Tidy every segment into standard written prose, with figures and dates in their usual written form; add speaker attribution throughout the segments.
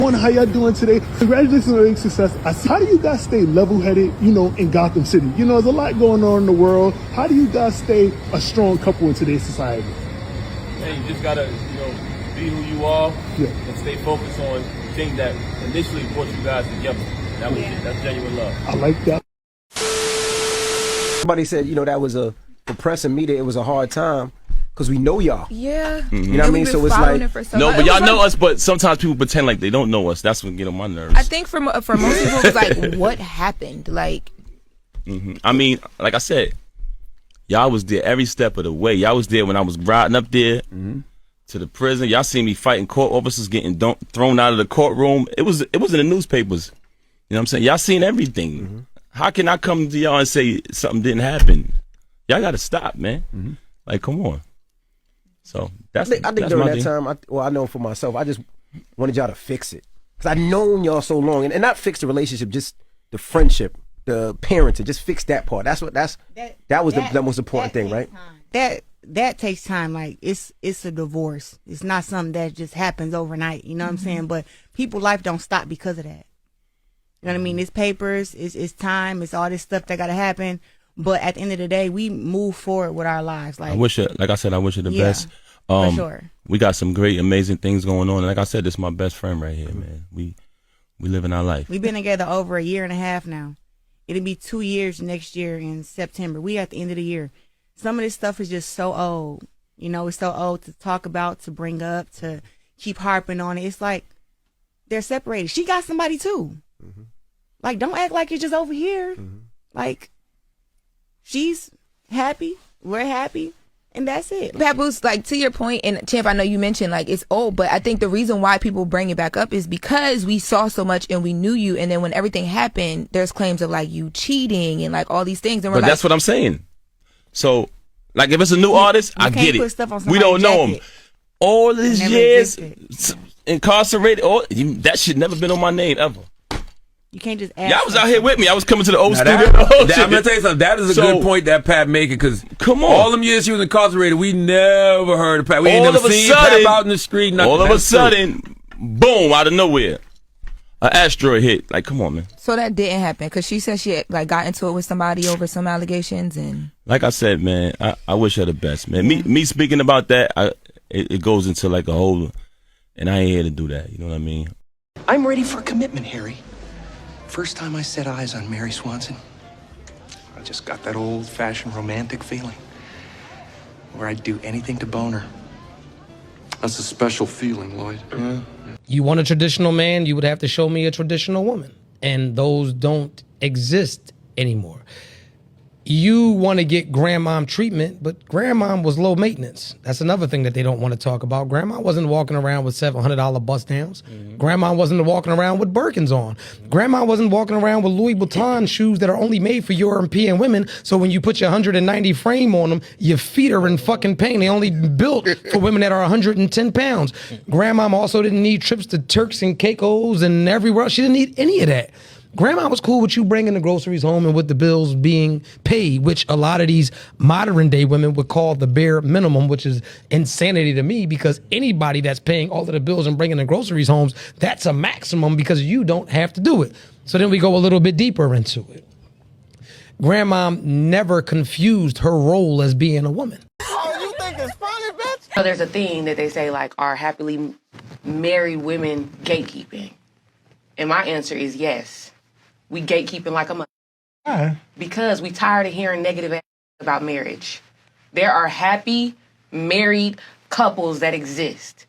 Speaker 1: How y'all doing today? Congratulations on your success. How do you guys stay level-headed, in Gotham City? There's a lot going on in the world. How do you guys stay a strong couple in today's society?
Speaker 2: Man, you just gotta, be who you are and stay focused on things that initially brought you guys together. That was it. That's genuine love.
Speaker 1: I like that.
Speaker 3: Somebody said, that was a depressing meeting. It was a hard time. Because we know y'all.
Speaker 4: Yeah.
Speaker 3: Mm-hmm. You know what I mean? So it's like...
Speaker 2: No, but y'all know us, but sometimes people pretend like they don't know us. That's what get on my nerves.
Speaker 4: I think for most people, it's like, what happened? Like...
Speaker 2: I mean, like I said, y'all was there every step of the way. Y'all was there when I was riding up there to the prison. Y'all seen me fighting court officers getting thrown out of the courtroom. It was in the newspapers. You know what I'm saying? Y'all seen everything. How can I come to y'all and say something didn't happen? Y'all got to stop, man. Like, come on. So I think during that time, I know for myself, I just wanted y'all to fix it because I've known y'all so long, and not fix the relationship, just the friendship, the parenting, just fix that part. That was the most important thing, right?
Speaker 5: That takes time. Like it's a divorce. It's not something that just happens overnight. You know what I'm saying? But people's life don't stop because of that. You know what I mean? It's papers, it's time, it's all this stuff that got to happen. But at the end of the day, we move forward with our lives. Like
Speaker 2: like I said, I wish her the best.
Speaker 5: For sure.
Speaker 2: We got some great, amazing things going on. And like I said, this is my best friend right here, man. We living our life.
Speaker 5: We've been together over a year and a half now. It'll be 2 years next year in September. We at the end of the year. Some of this stuff is just so old. It's so old to talk about, to bring up, to keep harping on it. It's like they're separated. She got somebody too. Like, don't act like it's just over here. Like, she's happy, we're happy, and that's it.
Speaker 4: Papoose, like, to your point, and Champ, I know you mentioned, like, it's old, but I think the reason why people bring it back up is because we saw so much and we knew you, and then when everything happened, there's claims of, like, you cheating and, like, all these things. And
Speaker 2: but that's what I'm saying. So, like, if it's a new artist, I get it. We don't know him. All these years incarcerated, that shit never been on my name, ever.
Speaker 5: You can't just ask.
Speaker 2: Y'all was out here with me. I was coming to the old studio.
Speaker 6: I'm gonna tell you something. That is a good point that Pat making, because all them years she was incarcerated, we never heard of Pat. We ain't never seen Pat out in the street. Nothing.
Speaker 2: All of a sudden, boom, out of nowhere, an asteroid hit. Like, come on, man.
Speaker 4: So that didn't happen because she said she like got into it with somebody over some allegations, and
Speaker 2: like I said, man, I wish her the best, man. Me speaking about that, it goes into like a whole, and I ain't here to do that. You know what I mean?
Speaker 7: I'm ready for commitment, Harry. First time I set eyes on Mary Swanson, I just got that old-fashioned romantic feeling where I'd do anything to bone her.
Speaker 8: That's a special feeling, Lloyd.
Speaker 7: Yeah.
Speaker 9: You want a traditional man, you would have to show me a traditional woman. And those don't exist anymore. You want to get grandmom treatment, but grandmom was low maintenance. That's another thing that they don't want to talk about. Grandma wasn't walking around with $700 bust downs. Grandma wasn't walking around with Birkins on. Grandma wasn't walking around with Louis Vuitton shoes that are only made for European women. So when you put your 190 frame on them, your feet are in fucking pain. They only built for women that are 110 pounds. Grandma also didn't need trips to Turks and Caicos and everywhere else. She didn't need any of that. Grandma was cool with you bringing the groceries home and with the bills being paid, which a lot of these modern day women would call the bare minimum, which is insanity to me, because anybody that's paying all of the bills and bringing the groceries home, that's a maximum because you don't have to do it. So then we go a little bit deeper into it. Grandma never confused her role as being a woman.
Speaker 10: Oh, you think it's funny, bitch?
Speaker 11: So there's a thing that they say, like, are happily married women gatekeeping? And my answer is yes. We gatekeeping like a mother. Because we tired of hearing negative about marriage. There are happy married couples that exist.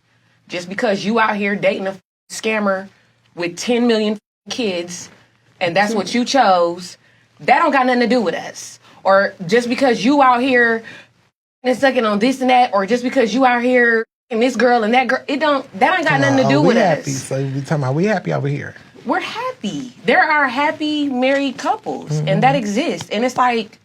Speaker 11: Just because you out here dating a scammer with 10 million kids and that's what you chose, that don't got nothing to do with us. Or just because you out here and sucking on this and that, or just because you out here and this girl and that girl, that ain't got nothing to do with us.
Speaker 10: So we talking about we happy over here.
Speaker 11: We're happy. There are happy married couples, and that exists. And it's like,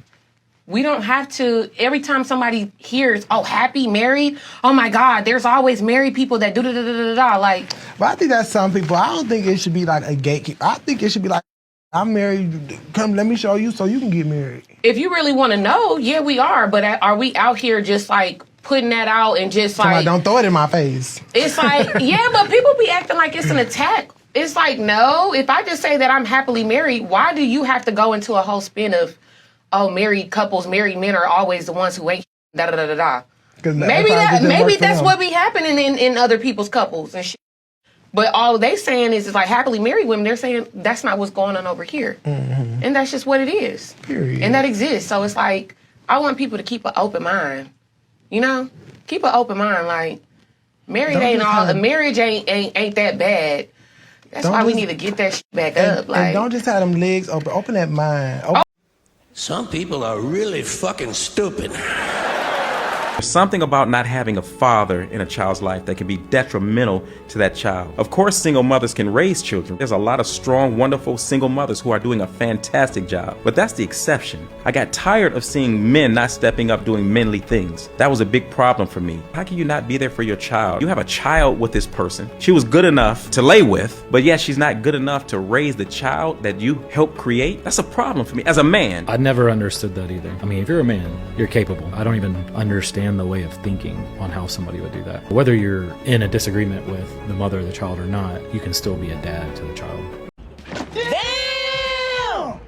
Speaker 11: we don't have to, every time somebody hears, oh, happy married, oh my God, there's always married people that do like.
Speaker 10: But I think that's some people. I don't think it should be like a gatekeeper. I think it should be like, I'm married, come let me show you so you can get married.
Speaker 11: If you really want to know, yeah, we are. But are we out here just like putting that out and just like.
Speaker 10: Don't throw it in my face.
Speaker 11: It's like, yeah, but people be acting like it's an attack It's like, no, if I just say that I'm happily married, why do you have to go into a whole spin of, oh, married couples, married men are always the ones who ain't da da da da da. Maybe that's what be happening in other people's couples and shit. But all they saying is like happily married women, they're saying that's not what's going on over here. Mm-hmm. And that's just what it is. Period. And that exists. So it's like, I want people to keep an open mind. You know? Keep an open mind. Like, marriage ain't that bad. That's why we need to get that shit back up. Like,
Speaker 10: and don't just have them legs open. Open that mind.
Speaker 12: Some people are really fucking stupid.
Speaker 13: There's something about not having a father in a child's life that can be detrimental to that child. Of course, single mothers can raise children. There's a lot of strong, wonderful single mothers who are doing a fantastic job, but that's the exception. I got tired of seeing men not stepping up doing manly things. That was a big problem for me. How can you not be there for your child? You have a child with this person. She was good enough to lay with, but yet she's not good enough to raise the child that you helped create. That's a problem for me as a man.
Speaker 14: I never understood that either. I mean, if you're a man, you're capable. I don't even understand the way of thinking on how somebody would do that. Whether you're in a disagreement with the mother of the child or not, you can still be a dad to the child.
Speaker 15: Damn!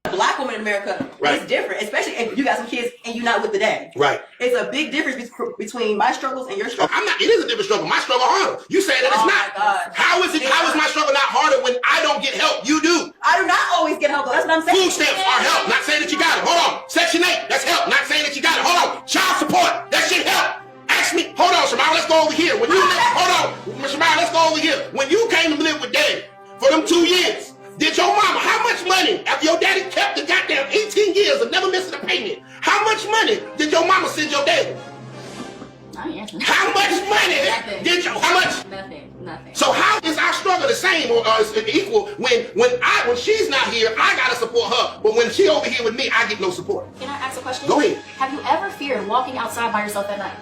Speaker 15: Black woman in America is different, especially if you got some kids and you're not with the dad.
Speaker 12: Right.
Speaker 15: It's a big difference between my struggles and your struggles.
Speaker 12: It is a different struggle. My struggle harder. You say that it's not.
Speaker 15: God.
Speaker 12: How is my struggle not harder when I don't get help? You do.
Speaker 15: I do not always get help. That's what I'm saying.
Speaker 12: Food stamps are help. Not saying that you got it. Hold on. Section 8, that's help. Not saying that you got it. Hold on. Child support, that shit help. Ask me. Hold on, Shamar, let's go over here. Shamar, let's go over here. When you came to live with Daddy for them 2 years, did your mama, how much money, after your daddy kept the goddamn 18 years of never missing a payment, how much money did your mama send your daddy? How much money did you, how much? Nothing. So how is our struggle the same or is it equal when she's not here, I gotta support her, but when she over here with me, I get no support?
Speaker 16: Can I ask a question?
Speaker 12: Go ahead.
Speaker 16: Have you ever feared walking outside by yourself at night?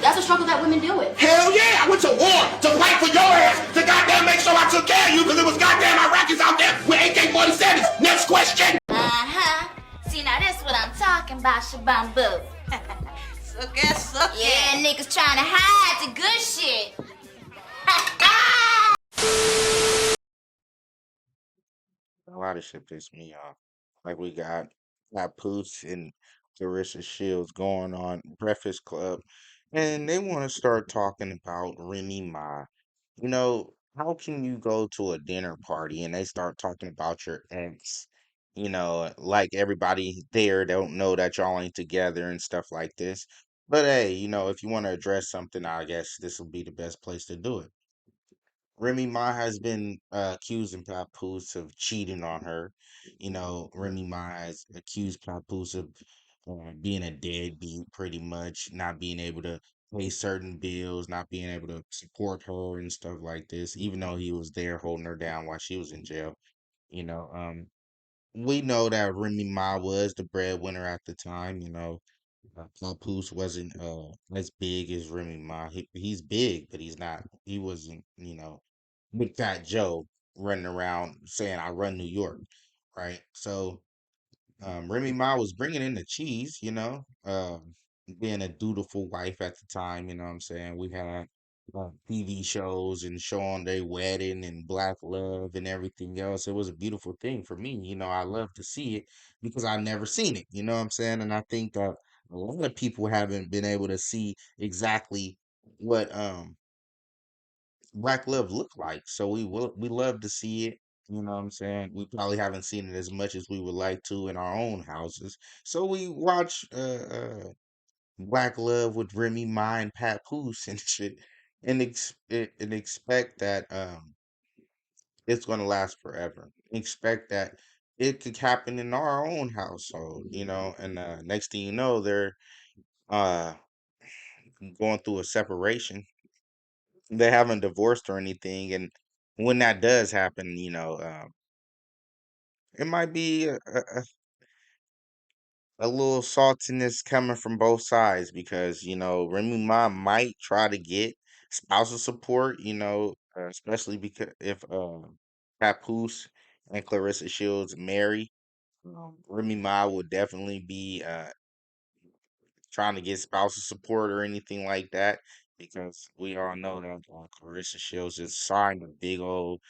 Speaker 16: That's a struggle that women deal with.
Speaker 12: Hell yeah, I went to war to fight for your ass, to goddamn make sure I took care of you because it was goddamn Iraqis out there with AK-47s. Next question.
Speaker 17: See, now that's what I'm talking about, Shabambu. Yeah, niggas trying to hide the good shit.
Speaker 18: A lot of shit pissed me off. Like we got Papoose and Clarissa Shields going on Breakfast Club, and they want to start talking about Remy Ma. You know, how can you go to a dinner party and they start talking about your ex? You know, like everybody there don't know that y'all ain't together and stuff like this. But hey, you know, if you want to address something, I guess this will be the best place to do it. Remy Ma has been accusing Papoose of cheating on her. You know, Remy Ma has accused Papoose of being a deadbeat, pretty much, not being able to pay certain bills, not being able to support her and stuff like this, even though he was there holding her down while she was in jail. You know, we know that Remy Ma was the breadwinner at the time. You know, Papoose wasn't as big as Remy Ma. He's big, but he's not. He wasn't. You know, Big Fat Joe running around saying I run New York, right? So Remy Ma was bringing in the cheese, you know, being a dutiful wife at the time. You know what I'm saying? We had TV shows and showing their wedding and black love and everything else. It was a beautiful thing for me. You know, I love to see it because I never seen it. You know what I'm saying? And I think that a lot of people haven't been able to see exactly what black love look like. So we love to see it. You know what I'm saying? We probably haven't seen it as much as we would like to in our own houses. So we watch Black Love with Remy Ma and Papoose and shit, and expect that it's gonna last forever. Expect that it could happen in our own household, you know. And next thing you know, they're uh going through a separation. They haven't divorced or anything, and when that does happen, you know, it might be a little saltiness coming from both sides because you know Remy Ma might try to get spousal support, you know, especially because if Papoose and Clarissa Shields marry, Remy Ma would definitely be trying to get spousal support or anything like that. because we all know that Clarissa Shields just signed a big old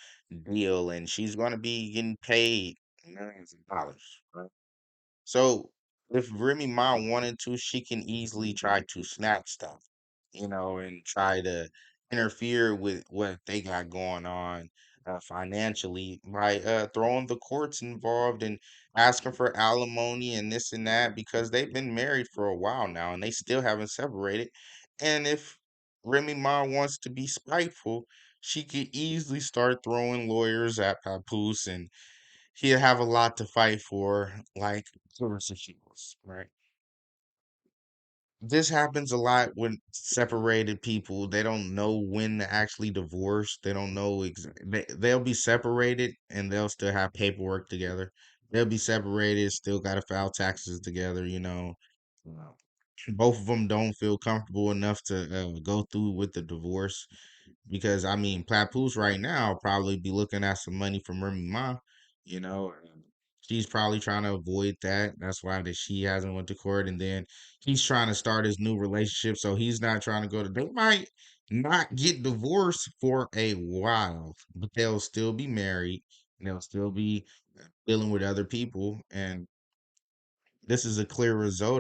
Speaker 18: deal, and she's going to be getting paid millions of dollars. Right? So if Remy Ma wanted to, she can easily try to snatch stuff, and try to interfere with what they got going on financially by throwing the courts involved and asking for alimony and this and that because they've been married for a while now and they still haven't separated. And if Remy Ma wants to be spiteful, she could easily start throwing lawyers at Papoose and he'll have a lot to fight for, like Clarissa Shields, right? This happens a lot when separated people, they don't know when to actually divorce. They don't know they'll be separated and they'll still have paperwork together. They'll be separated, still got to file taxes together. Wow. Both of them don't feel comfortable enough to go through with the divorce because I mean, Papoose right now probably be looking at some money from Remy Ma, and she's probably trying to avoid that. That's why that she hasn't went to court, and then he's trying to start his new relationship, so he's not trying to go to. They might not get divorced for a while, but they'll still be married, and they'll still be dealing with other people, and this is a clear result.